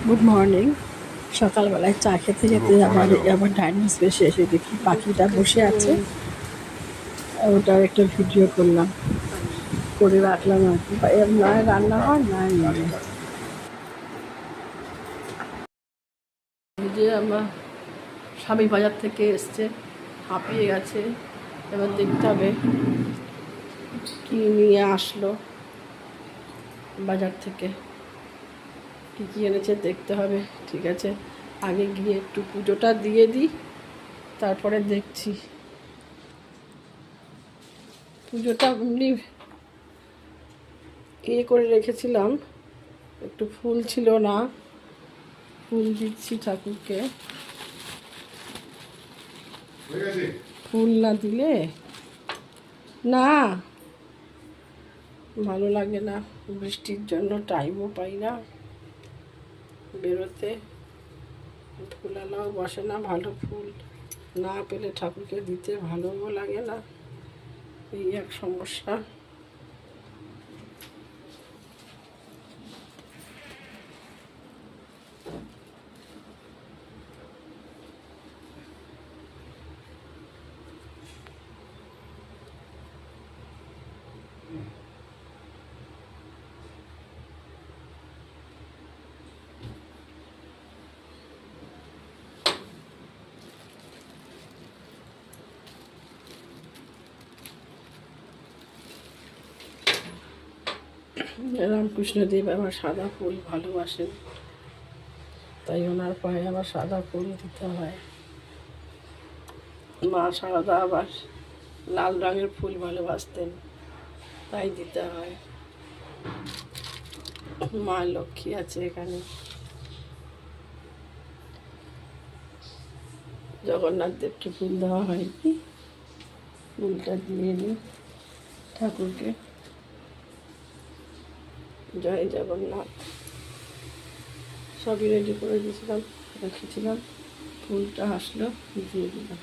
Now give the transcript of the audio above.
Good morning. সকালবেলায় চা খেতে খেতে আবার ডাইনিং স্পেসে এসে দেখি পাখিটা বসে আছে। ওটার একটা ভিডিও করলাম, করে রাখলাম আর কি। নয় রান্না হয়, নয় নয় যে আমার স্বামী বাজার থেকে এসছে, হাঁপিয়ে গেছে। এবার দেখতে হবে কি নিয়ে আসলো বাজার থেকে, কী কী এনেছে দেখতে হবে। ঠিক আছে, আগে গিয়ে একটু পুজোটা দিয়ে দিই, তারপরে দেখছি। পুজোটা এমনি করে রেখেছিলাম, একটু ফুল ছিল না, ফুল দিচ্ছি ঠাকুরকে। ফুল না দিলে না ভালো লাগে না, বৃষ্টির জন্য টাইমও পাই না বেরোতে। ফুল আনাও বসে না, ভালো ফুল না পেলে ঠাকুরকে দিতে ভালোও লাগে না, এই এক সমস্যা। রামকৃষ্ণদেব আবার সাদা ফুল ভালোবাসেন, তাই ওনার পায়ে আবার সাদা ফুল দিতে হয়। মা সারদা আবার লাল রঙের ফুল ভালোবাসতেন, তাই দিতে হয়। মা লক্ষ্মী আছে এখানে। জগন্নাথ দেবকে ফুল দেওয়া হয়নি, ফুলটা দিয়ে নিই ঠাকুরকে। জয় জগন্নাথ। সবই রেডি করে দিয়েছিলাম, রেখেছিলাম, ফুলটা আসলো, দিয়ে দিলাম।